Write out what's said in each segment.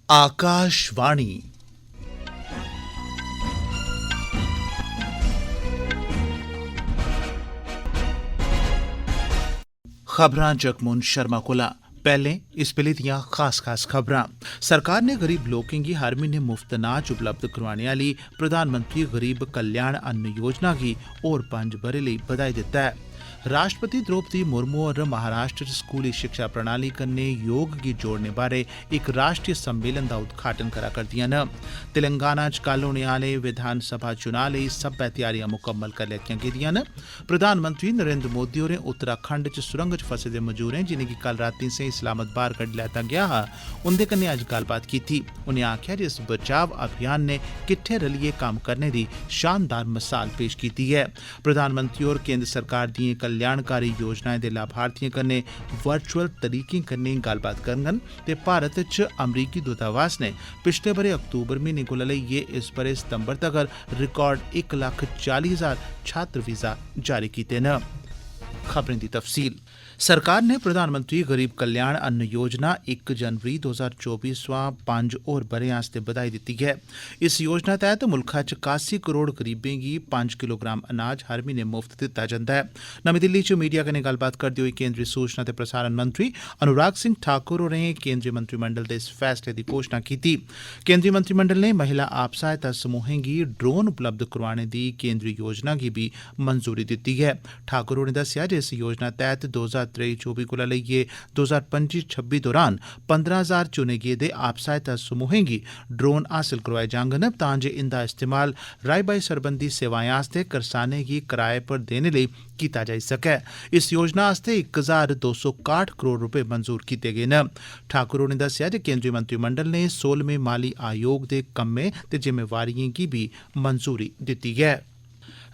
आकाशवाणी खबरां जगमोहन शर्मा कोला। पैह्लें इस बेल्ले दियां खास खबरां। सरकार ने गरीब लोकें गी हर म्हीने मुफ्त अनाज उपलब्ध करोआने आह्ली प्रधानमंत्री गरीब कल्याण अन्न योजना गी होर 5 ब'रे लेई बधाई दित्ता ऐ। राष्ट्रपति द्रौपदी मुर्मू होर महाराष्ट्र च स्कूली शिक्षा प्रणाली कन्नै योग गी जोड़ने बारै इक राष्ट्रीय सम्मेलन दा उद्घाटन करा करदियां न। तेलंगाना च कल होने आह्ले विधानसभा चुनां लेई सब्बै तैयारियां मुकम्मल करी लैतियां गेदियां न। प्रधानमंत्री नरेंद्र मोदी होरें उत्तराखंड च सुरंग च फसे दे मजूरें जिनेंगी कल रातीं सेही सलामत बाहर कड्ढी लैता गेआ हा उंदे कन्नै अज्ज गल्लबात कीती। उनें आखेआ जे इस बचाव अभियान ने किट्ठे रलियै कम्म करने दी शानदार मिसाल पेश कीती ऐ। प्रधानमंत्री होर केंद्र सरकार दिएं कल्याणकारी योजनाएं दे लाभार्थियें कन्नै वर्चुअल तरीकें कन्नै गल्लबात करङन ते भारत च अमरीकी दूतावास ने पिछले ब'रे अक्तूबर म्हीने कोला लेइयै इस ब'रे सितंबर तगर रिकार्ड 1,40,000 छात्र वीजा जारी कीते न। खबरें दी तफसील। सरकार ने प्रधानमंत्री गरीब कल्याण अन्न योजना 1 जनवरी 2024 सोयां 5 होर ब'रें आस्तै बधाई दित्ती ऐ। इस योजना तैह्त मुल्खा च 81 करोड़ गरीबें गी 5 किलोग्राम अनाज हर म्हीने मुफ्त दित्ता जंदा ऐ। नमीं दिल्ली च मीडिया कन्नै गल्लबात करदे होई केंद्री सूचना ते प्रसारण मंत्री अनुराग सिंह ठाकुर होरें केंद्रीय मंत्रिमंडल दे इस फैसले दी घोषणा कीती। केंद्रीय मंत्रिमंडल ने महिला आप सहायता समूहें गी ड्रोन उपलब्ध करोआने दी केंद्री योजना गी बी मंजूरी दित्ती ऐ। ठाकुर होरें दस्सेआ जे इस योजना तैह्त 2023-24 कोला लेइयै 2025-26 दौरान 15,000 चुने गेदे आप सहायता समूहें गी ड्रोन हासल करोआए जाङन तां जे इंदा इस्तेमाल राई-बाई सरबंधी सेवाएं आस्तै करसानें गी कराए पर देने लेई कीता जाई सकै। इस योजना आस्तै 1,261 करोड़ रपे मंजूर कीते गे न। ठाकुर होरें दस्सेआ जे केंद्रीय मंत्रिमंडल ने 16वें माली आयोग दे कम्में ते जिम्मेवारियें गी बी मंजूरी दित्ती ऐ।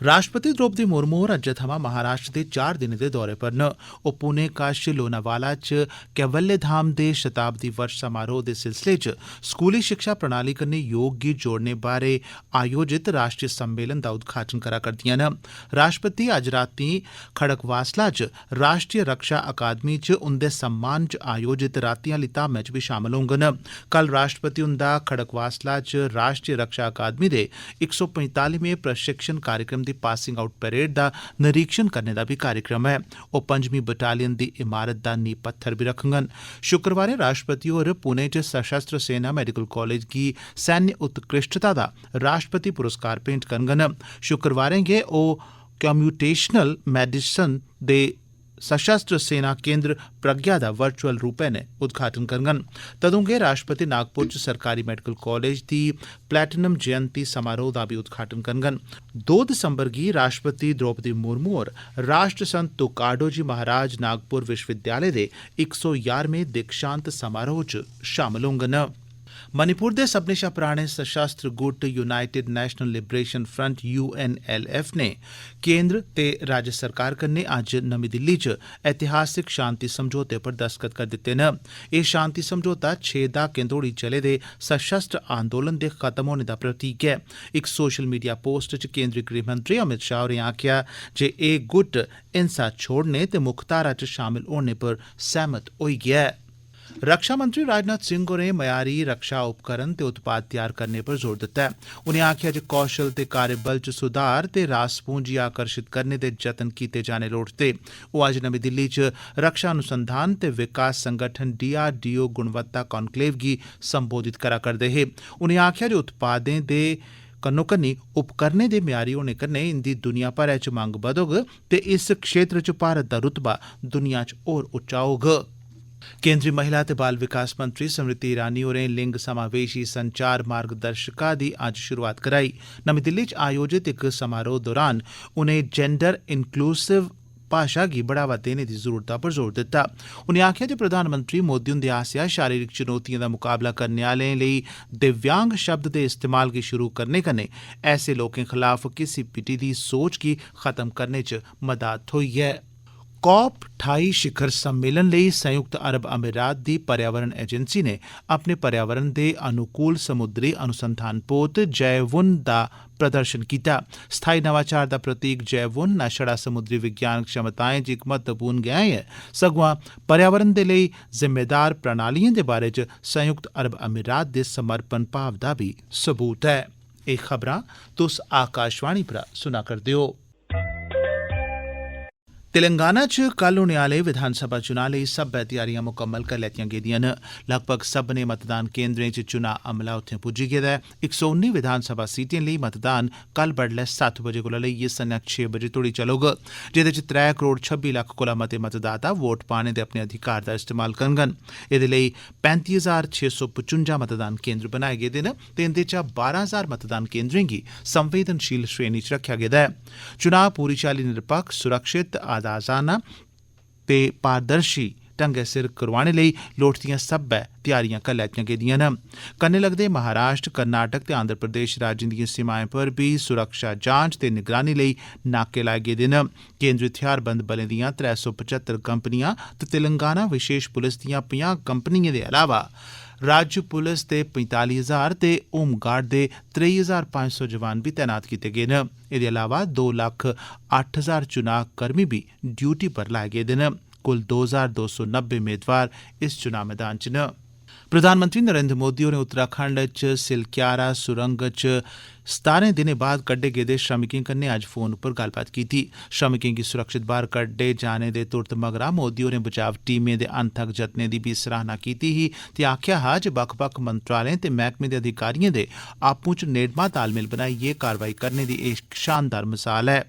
राष्ट्रपति द्रौपदी मुर्मू होर अज्जै थमां महाराष्ट्र दे 4 दिनें दे दौरे पर न। ओह् पुणे कश लोनावाला च कैवल्य धाम दे शताब्दी वर्ष समारोह दे सिलसिले च स्कूली शिक्षा प्रणाली कन्नै योग गी जोड़ने बारै आयोजित राष्ट्रीय सम्मेलन दा उद्घाटन करा करदियां न। राष्ट्रपति अज्ज रातीं खड़गवासला च राष्ट्रीय रक्षा अकादमी च उंदे सम्मान च आयोजित रातीं आह्ली धामै च बी शामल होङन। कल राष्ट्रपति हुंदा खड़गवासला च राष्ट्रीय रक्षा अकादमी दे 145वें प्रशिक्षण कार्यक्रम पासिंग आउट परेड दा निरीक्षण करने दा बी कार्यक्रम ऐ। ओह् 5वीं बटालियन दी इमारत दा नींह पत्थर बी रखङन। शुक्रवारें राष्ट्रपति होर पुणे च सशस्त्र सेना मेडिकल कॉलेज गी सैन्य उत्कृष्टता दा राष्ट्रपति पुरस्कार भेंट करङन। शुक्रवारें गै ओह् कम्यूटेशनल मेडिसन दे सशस्त्र सेना केंद्र प्रज्ञा दा वर्चुअल रूपै नै उद्घाटन करङन। तदूं गै राष्ट्रपति नागपुर च सरकारी मेडिकल कॉलेज दी प्लैटिनम जयंती समारोह दा बी उद्घाटन करङन। 2 दिसंबर गी राष्ट्रपति द्रौपदी मुर्मू होर राष्ट्र संत तुकाडोजी महाराज नागपुर विश्वविद्यालय दे 111वें दीक्षांत समारोह च शामल होङन। मणिपुर दे सभनें शा पराने सशस्त्र गुट United national liberation front UNLF ने केंद्र ते राज्य सरकार कन्नै अज्ज नमीं दिल्ली च ऐतिहासिक शांति समझौते पर दस्तखत करी दित्ते न। एह् शांति समझौता 6 दहाकें तोड़ी चले दे सशस्त्र आंदोलन दे खत्म होने दा प्रतीक ऐ। इक सोशल मीडिया पोस्ट च केंद्री गृहमंत्री अमित शाह होरें आखेआ जे एह् गुट हिंसा छोड़ने ते मुक्खधारा च शामल होने पर सैह्मत होई गेआ ऐ। रक्षा मंत्री राजनाथ सिंह होरें मयारी रक्षा उपकरण ते उत्पाद तैयार करने पर जोर दित्ता ऐ। उनें आखेआ जे कौशल ते कार्यबल च सुधार ते रास पूंजी आकर्षित करने दे जतन कीते जाने लोड़चदे। ओह् अज्ज नमीं दिल्ली च रक्षा अनुसंधान ते विकास संगठन DRDO गुणवत्ता कॉन्क्लेव गी संबोधित करा करदे हे। उनें आखेआ जे उत्पादें दे कन्नो-कन्नी उपकरणें दे म्यारी होने कन्नै इंदी दुनिया भरै च मंग बधोग ते इस क्षेत्र च भारत दा रुतबा दुनिया च होर उच्चा होग। केंद्री महिला ते बाल विकास मंत्री स्मृति ईरानी होरें लिंग समावेशी संचार मार्गदर्शिका दी अज्ज शुरुआत कराई। नमीं दिल्ली च आयोजित इक समारोह दौरान उनें जेंडर इनक्लूसिव भाशा गी बढ़ावा देने दी जरूरता पर जोर दित्ता। उनें आखेआ जे प्रधानमंत्री मोदी हुंदे आसेआ शारीरिक चुनौतिएं दा मुकाबला करने आह्लें लेई दिव्यांग शब्द दे इस्तेमाल गी शुरू करने कन्नै ऐसे लोकें खलाफ घिसी पिटी दी सोच गी खत्म करने च मदद थ्होई ऐ। कॉप 28 शिखर सम्मेलन ਲਈ ਸੰਯੁਕਤ ਅਰਬ ਅਮੀਰਾਤ ਦੀ पर्यावरण एजेंसी ने अपने पर्यावरण ਦੇ अनुकूल समुद्री अनुसंधान पोत जैवुन ਦਾ प्रदर्शन किया। स्थाई नवाचार ਦਾ प्रतीक जैवुन न छड़ा समुद्री विज्ञान क्षमताएं च इक महत्वपूर्ण गैं है सगुआं पर्यावरण दे लेई जिम्मेदार प्रणालिएं दे बारे च संयुक्त अरब अमीरात दे समर्पण भाव दा भी सबूत है। एह् खबरां तुस आकाशवाणी पर सुना करदे हो। तेलंगाना च कल होने आह्ले विधानसभा चुनां लेई सब्बै तैयारियां मुकम्मल करी लैतियां गेदियां न। लगभग सब्भनें मतदान केन्द्रें च चुनां अमला उत्थें पुज्जी गेदा ऐ। 119 विधानसभा सीटें लेई मतदान कल बडलै 7 बजे कोला लेइयै संञा 6 बजे तोड़ी चलोग, जेह्दे च 3 करोड़ 26 लक्ख कोला मते मतदाता वोट पाने दे अपने अधिकार दा इस्तेमाल करङन। एह्दे लेई 35,655 मतदान केन्द्र बनाए गेदे न ते इंदे चा 12,000 मतदान केन्द्रें गी संवेदनशील श्रेणी च रक्खेआ गेदा ऐ। चुनां पूरी चाल्ली निरपक्ख, सुरक्षित, आजाना ते पारदर्शी ढंगै सिर करोआने लेई लोड़चदियां सब्बै तैयारियां करी लैतियां गेदियां न। कन्नै लगदे महाराष्ट्र, कर्नाटक ते आंध्र प्रदेश राज्यें दिएं सीमाएं पर बी सुरक्षा जांच ते निगरानी लेई नाके लाए गेदे न। केंद्री थेहारबंद बलें दियां 375 कंपनियां ते तेलंगाना विशेष पुलस दियां 50 कंपनियें दे अलावा राज्य पुलस दे 45,000 ते होमगार्ड दे 23,500 जवान बी तैनात कीते गे न। एह्दे अलावा 2,08,000 चुनां कर्मी बी ड्यूटी पर लाए गेदे न। कुल 2,290 मेदवार इस चुनां मैदान च न। प्रधानमंत्री नरेंद्र मोदी होरें उत्तराखंड च सिलक्यारा सुरंग च 17 दिनें बाद कड्ढे गेदे श्रमिकें कन्नै अज्ज फोन उप्पर गल्लबात कीती। श्रमिकें गी सुरक्षित बाहर कड्ढे जाने दे तुरत मगरा मोदी होरें बचाव टीमें दे अनथक जतनें दी बी सराहना कीती ही ते आखेआ हा जे बक्ख-बक्ख मंत्रालयें ते मैह्कमें दे अधिकारिएं दे आपूं च नेड़मा तालमेल बनाइयै कारवाई करने दी इक शानदार मिसाल ऐ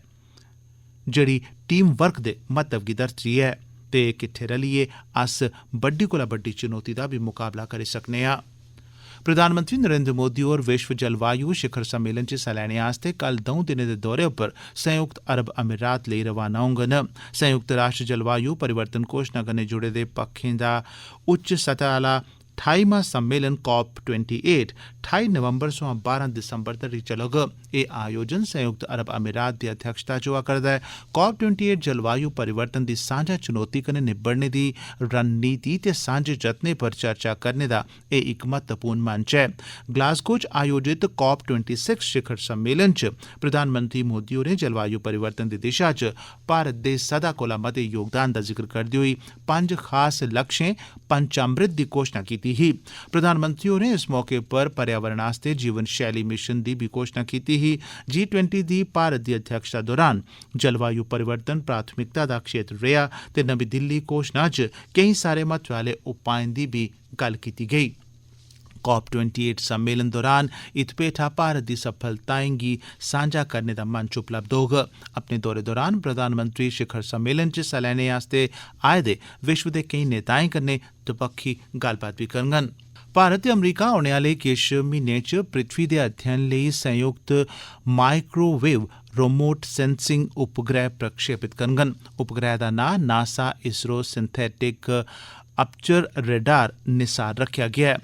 जेह्ड़ी टीम वर्क दे महत्व गी दर्शदी ऐ ते किट्ठे रलियै अस बड्डी कोला बड्डी चुनौती दा बी मुकाबला करी सकने आं। प्रधानमंत्री नरेंद्र मोदी होर विश्व जलवायु शिखर सम्मेलन च हिस्सा लैने आस्तै कल 2 दिनें दे दौरे उप्पर संयुक्त अरब अमीरात लेई रवाना होङन। संयुक्त राष्ट्र जलवायु परिवर्तन घोषणा कन्नै जुड़े दे पक्खें दा उच्च सतह आह्ला 28वां सम्मेलन कॉप 28 28 नवंबर सोयां 12 दिसंबर तक्कर चलग। एह् आयोजन संयुक्त अरब अमीरात दी अध्यक्षता च होआ करदा ऐ। कॉप 28 जलवायु परिवर्तन दी सांझा चुनौती कन्नै निब्बड़ने दी रणनीति ते सांझे जतनें पर चर्चा करने दा एह् इक महत्वपूर्ण मंच ऐ। ग्लासगो च आयोजित कॉप 26 शिखर सम्मेलन च प्रधानमंत्री मोदी होरें जलवायु परिवर्तन दी दिशा च भारत दे सदा कोला मते योगदान दा जिक्र करदे होई 5 खास लक्ष्यें पंचामृत दी घोषणा कीती ही। प्रधानमंत्री होरें इस मौके पर पर्यावरण आस्तै जीवन शैली मिशन दी बी घोषणा कीती ही। G20 दी भारत दी अध्यक्षता दौरान जलवायु परिवर्तन प्राथमिकता दा क्षेत्र रेहा ते नमीं दिल्ली घोषणा च केईं सारे महत्व आह्ले उपाएं दी बी गल्ल कीती गेई। कॉप 28 सम्मेलन दौरान इत पेठा भारत दी सफलताएं गी सांझा करने दा मंच उपलब्ध होग। अपने दौरे दौरान प्रधानमंत्री शिखर सम्मेलन च हिस्सा लैने आस्तै आए दे विश्व दे केईं नेताएं कन्नै दपक्खी गल्लबात बी करङन। भारत ते अमरीका औने आह्ले किश म्हीनें च पृथ्वी दे अध्ययन लेई संयुक्त माइक्रोवेव रिमोट सेंसिंग उपग्रह प्रक्षेपित करङन। उपग्रह दा नां NASA ISRO synthetic aperture radar NISAR रखेआ गेआ ऐ।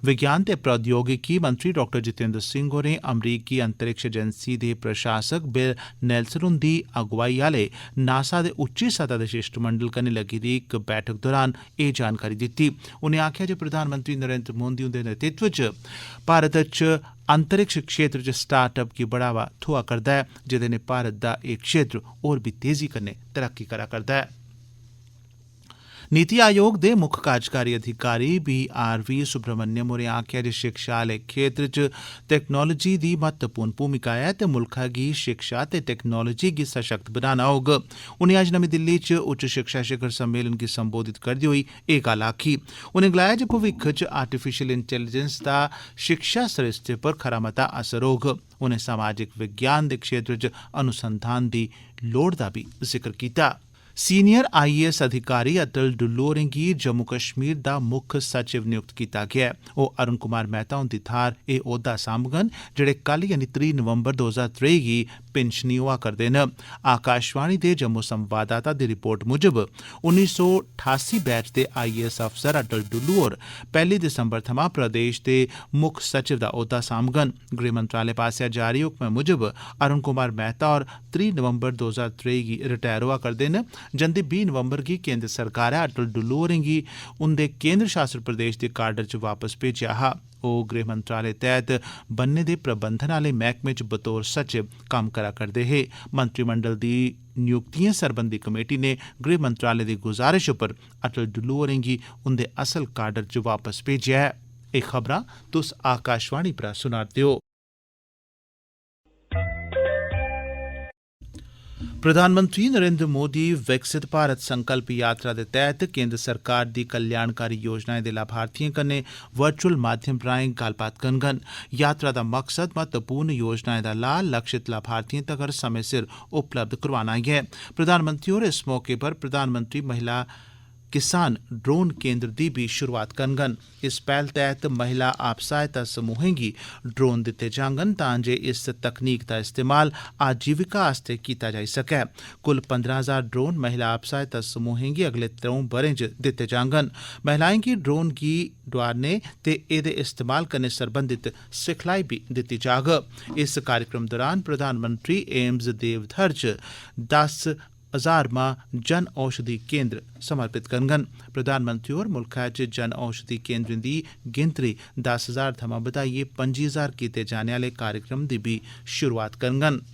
विज्ञान ते प्रौद्योगिकी मंत्री डॉ जितेंद्र सिंह होरें अमरीकी अंतरिक्ष एजेंसी दे प्रशासक बिल नेल्सन हुंदी अगुवाई आह्ले नासा दे उच्ची सतह दे शिष्टमंडल कन्नै लग्गी दी इक बैठक दौरान एह् जानकारी दित्ती। उनें आखेआ जे प्रधानमंत्री नरेंद्र मोदी हुंदे नेतृत्व च भारत च अंतरिक्ष क्षेत्र च स्टार्टअप गी बढ़ावा थ्होआ करदा ऐ, जेह्दे नै भारत दा एह् क्षेत्र होर बी तेजी कन्नै तरक्की करा करदा ऐ। नीति आयोग दे मुक्ख कार्यकारी अधिकारी BRV सुब्रमण्यम होरें आखेआ जे शिक्षा आह्ले खेत्र च टैक्नोलोजी दी महत्वपूर्ण भूमिका ऐ ते मुल्खा गी शिक्षा ते टैक्नोलोजी गी सशक्त बनाना होग। उनें अज्ज नमीं दिल्ली च उच्च शिक्षा शिखर सम्मेलन गी संबोधित करदे होई एह् गल्ल आखी। उनें गलाया जे भविक्ख च आर्टिफिशियल इंटैलीजेंस दा शिक्षा सरिस्ते पर खरा मता असर होग। उनें समाजिक विज्ञान दे क्षेत्र च अनुसंधान दी लोड़ दा बी जिक्र कीता। सीनियर IAS अधिकारी अटल डुल्लू होरें गी जम्मू कश्मीर दा मुक्ख सचिव नियुक्त कीता गेआ ऐ। ओह् अरुण कुमार मेहता हुंदी थाह्र एह् औह्दा सांभङन जेह्ड़े कल यानी 3 नवंबर 2023 गी पिंशनी होआ करदे न। आकाशवाणी दे जम्मू संवाददाता दी रिपोर्ट मुजब 1988 बैच दे IAS अफसर अटल डुल्लू होर 1 दिसंबर थमां प्रदेश दे मुक्ख सचिव दा ओह्दा सांभङन। गृह मंत्रालय पास्सेआ जारी हुक्मै मुजब अरुण कुमार मेहता होर 3 नवंबर 2023 गी रिटायर होआ करदे न। जंदी 20 नवंबर गी केंद्र सरकारै अटल डुल्लू होरें गी उंदे केंद्र शासित प्रदेश दे काडर च वापस भेजेआ हा। ओह् गृह मंत्रालय तैह्त बन्ने दे प्रबंधन आह्ले मैह्कमे च बतौर सचिव कम्म करा करदे हे। मंत्रिमंडल दी नियुक्तिएं सरबंधी कमेटी ने गृह मंत्रालय दी गुजारिश उप्पर अटल डुल्लू होरें गी उंदे असल काडर च वापस भेजेआ ऐ। एह् खबरां तुस आकाशवाणी परा सुना'रदे ओ। प्रधानमंत्री नरेंद्र मोदी विकसित भारत संकल्प यात्रा दे तैह्त केंद्र सरकार दी कल्याणकारी योजनाएं दे लाभार्थिएं कन्नै वर्चुअल माध्यम राएं गल्लबात करङन। यात्रा दा मकसद महत्वपूर्ण योजनाएं दा लाह् लक्षित लाभार्थिएं तगर समें सिर उपलब्ध करोआना ऐ। प्रधानमंत्री होर इस मौके पर प्रधानमंत्री महिला किसान ड्रोन केंद्र दी बी शुरुआत करङन। इस पैह्ल तैह्त महिला आप सहायता समूहें गी ड्रोन दित्ते जाङन तां जे इस तकनीक दा इस्तेमाल आजीविका आस्तै कीता जाई सकै। कुल 15,000 ड्रोन महिला आप सहायता समूहें गी अगले 3 ब'रें च दित्ते जाङन। महिलाएं गी ड्रोन गी डोआरने ते एह्दे इस्तेमाल कन्नै सरबंधित सिखलाई बी दित्ती जाग। इस कार्यक्रम दौरान प्रधानमंत्री एम्स देवधर च 10,000 जन औषधि केंद्र समर्पित करङन। प्रधानमंत्री होर मुल्खै च जन औषधि केंद्रें दी गिनतरी 10,000 थमां बधाइयै 25,000 कीते जाने आह्ले कार्यक्रम दी बी शुरुआत करङन।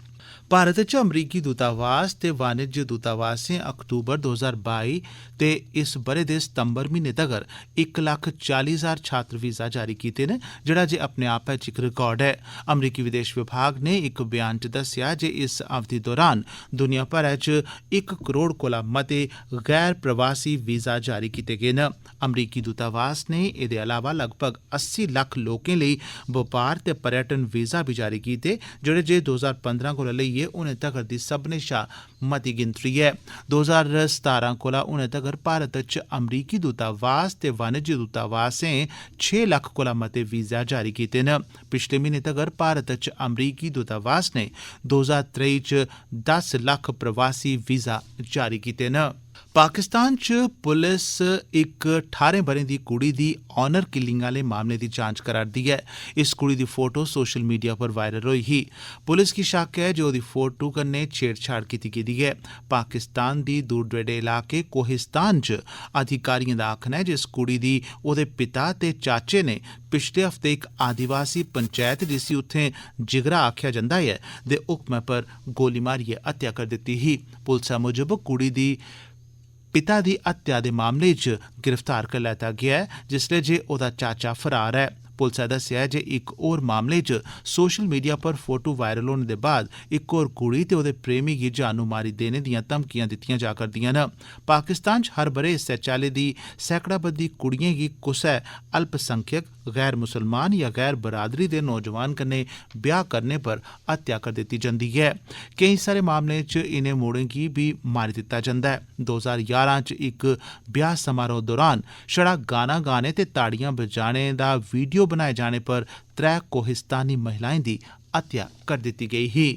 भारत च अमरीकी दूतावास ते वाणिज्य दूतावासें अक्तूबर 2022 ते इस ब'रे दे सितंबर म्हीने तगर 1,40,000 छात्र वीजा जारी कीते न, जेह्ड़ा जे अपने आपै च इक रिकार्ड ऐ। अमरीकी विदेश विभाग ने इक बयान च दस्सेआ जे इस अवधि दौरान दुनिया भरै च 1 करोड़ कोला मते गैर प्रवासी वीजा जारी कीते गे न। अमरीकी दूतावास ने एह्दे अलावा लगभग 80 लक्ख लोकें लेई बपार ते पर्यटन वीजा बी जारी कीते, जेह्ड़े जे 2015 कोला लेइयै हुनै तगर दी सभनें शा मती गिनतरी ऐ। 2017 कोला हुनै तगर भारत च अमरीकी दूतावास ते वाणिज्य दूतावासें 6 लक्ख कोला मते वीजा जारी कीते न। पिछले म्हीने तगर भारत च अमरीकी दूतावास ने 2023 च 10 लक्ख प्रवासी वीजा जारी कीते न। पाकिस्तान च पुलिस इक 18 ब'रें दी कुड़ी दी ऑनर किलिंग आह्ले मामले दी जांच करा'रदी ऐ। इस कुड़ी दी फोटो सोशल मीडिया पर वायरल होई ही। पुलिस गी शक्क ऐ जे ओह्दी फोटो कन्नै छेड़छाड़ कीती गेदी ऐ। पाकिस्तान दी दूर दरेडे इलाके कोहिस्तान च अधिकारिएं दा आखना ऐ जे इस कुड़ी दी ओह्दे पिता ते चाचे ने पिछले हफ्ते इक आदिवासी पंचैत जिसी उत्थें जिगरा आखेआ जंदा ऐ दे हुक्मै पर गोली मारियै हत्या करी दित्ती ही। पुलसा मुजब कुड़ी दी पिता दी हत्या दे मामले च गिरफ्तार करी लैता गेआ ऐ, जिसलै जे ओह्दा चाचा फरार ऐ। पुलसै दस्सेआ जे इक होर मामले च सोशल मीडिया पर फोटो वायरल होने दे बाद इक होर कुड़ी ते ओह्दे प्रेमी गी जानू मारी देने दियां धमकियां दित्तियां जा करदियां न। पाकिस्तान च हर ब'रे इस्सै चाल्ली दी सैकड़ा बद्धी कुड़ियें गी कुसै अल्पसंख्यक, गैर मुसलमान या गैर बरादरी दे नौजवान कन्नै ब्याह करने पर हत्या करी दित्ती जंदी ऐ। केईं सारे मामलें च इनें मुड़ें गी बी मारी दित्ता जंदा ऐ। 2011 च इक ब्याह समारोह दौरान छड़ा गाना गाने ते ताड़ियां बजाने दा वीडियो बनाए जाने पर 3 कोहिस्तानी महिलाएं दी हत्या कर दित्ती गेई ही।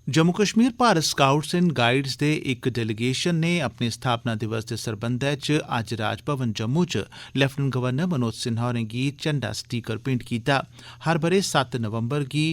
Jammu Kashmir Bharat scouts and guides दे इक डेलीगेशन ने अपने स्थापना दिवस दे सरबंधै च अज्ज राजभवन जम्मू च लेफ्टिनेंट गवर्नर मनोज सिन्हा होरें गी झंडा स्टीकर भेंट कीता। हर ब'रे 7 नवंबर गी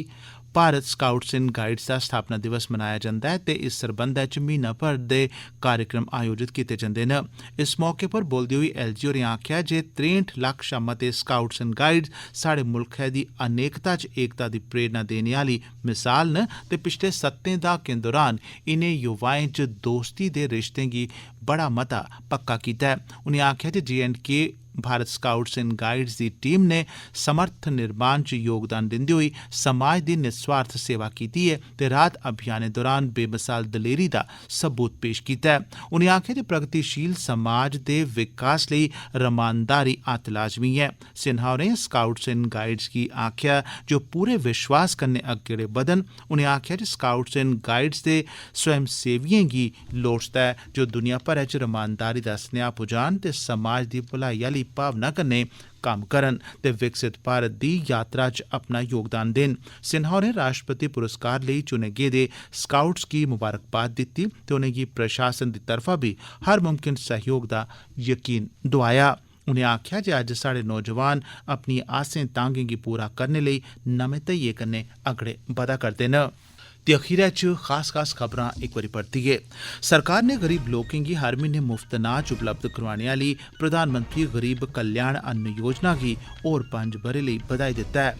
भारत स्काउट्स एंड गाइड्स दा स्थापना दिवस मनाया जंदा ऐ ते इस सरबंधै च म्हीना भर दे कार्यक्रम आयोजित कीते जंदे न। इस मौके पर बोलदे होई LG होरें आखेआ जे 63 लक्ख शा मते स्काउट्स एंड गाइड्स साढ़े मुल्खै दी अनेकता च एकता दी प्रेरणा देने आह्ली मिसाल न ते पिछले 7 दहाकें दौरान इनें युवाएं च दोस्ती दे रिश्तें गी बड़ा मता पक्का कीता ऐ। उनें आखेआ जे J&K Bharat scouts and guides दी टीम ने समर्थ निर्माण च योगदान दिंदे होई समाज दी निस्वार्थ सेवा कीती ऐ ते राहत अभियानें दौरान बेमिसाल दलेरी दा सबूत पेश कीता ऐ। उनें आखेआ जे प्रगतिशील समाज दे विकास लेई रमानदारी अत्त लाजमी ऐ। सिन्हा होरें स्काउट्स एंड गाइड्स गी आखेआ जे ओह् पूरे विश्वास कन्नै अग्गें बधन। उनें आखेआ जे स्काउट्स एंड गाइड्स दे स्वयंसेवियें गी लोड़चदा ऐ जो दुनिया भरै च रमानदारी दा सनेहा पुजान ते समाज दी भलाई आह्ली भावना कन्नै कम्म करन ते विकसित भारत दी यात्रा च अपना योगदान देन। सिन्हा होरें राष्ट्रपति पुरस्कार लेई चुने गेदे स्काउट्स गी मुबारकबाद दित्ती ते उनेंगी प्रशासन दी तरफा बी हर मुमकिन सहयोग दा यकीन दोआया। उनें आखेआ जे अज्ज साढ़े नौजवान अपनी आसें तांगें गी पूरा करने लेई नमें धैर्य कन्नै अगड़े बधा करदे न। ते अखीरै च खास खबरां इक बारी परतियै। सरकार ने गरीब लोकें गी हर म्हीने मुफ्त अनाज उपलब्ध करोआने आह्ली प्रधानमंत्री गरीब कल्याण अन्न योजना गी होर 5 ब'रे लेई बधाई दित्ता ऐ।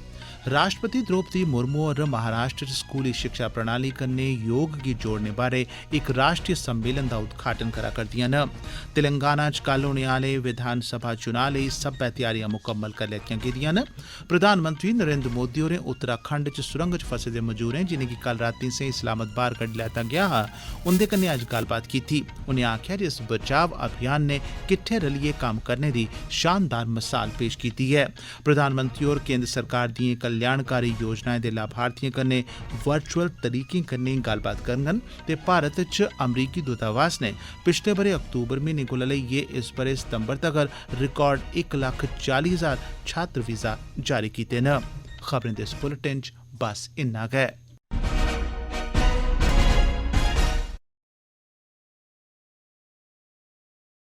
राष्ट्रपति द्रौपदी मुर्मू होर महाराष्ट्र च स्कूली शिक्षा प्रणाली कन्नै योग गी जोड़ने बारै इक राष्ट्रीय सम्मेलन दा उद्घाटन करा करदियां न। तेलंगाना च कल होने आह्ले विधानसभा चुनां लेई सब्बै तैयारियां मुकम्मल करी लैतियां गेदियां न। प्रधानमंत्री नरेंद्र मोदी होरें उत्तराखंड च सुरंग च फसे दे मजूरें जिनेंगी कल रातीं सें इस्लामाबाद बाहर कड्ढी लैता गेआ हा उंदे कन्नै अज्ज गल्लबात कीती। उनें आखेआ जे इस बचाव अभियान ने किट्ठे रलियै कम्म करने दी शानदार मिसाल पेश कीती ऐ। प्रधानमंत्री होर केंद्र सरकार दिएं कल्याणकारी योजनाएं दे लाभार्थियें कन्नै वर्चुअल तरीकें कन्नै गल्लबात करङन ते भारत च अमरीकी दूतावास ने पिछले ब'रे अक्तूबर म्हीने कोला लेइयै इस ब'रे सितंबर तगर रिकार्ड 1,40,000 छात्र वीज़ा जारी कीते न। खबरें दे इस बुलेटिन च बस इन्ना गै।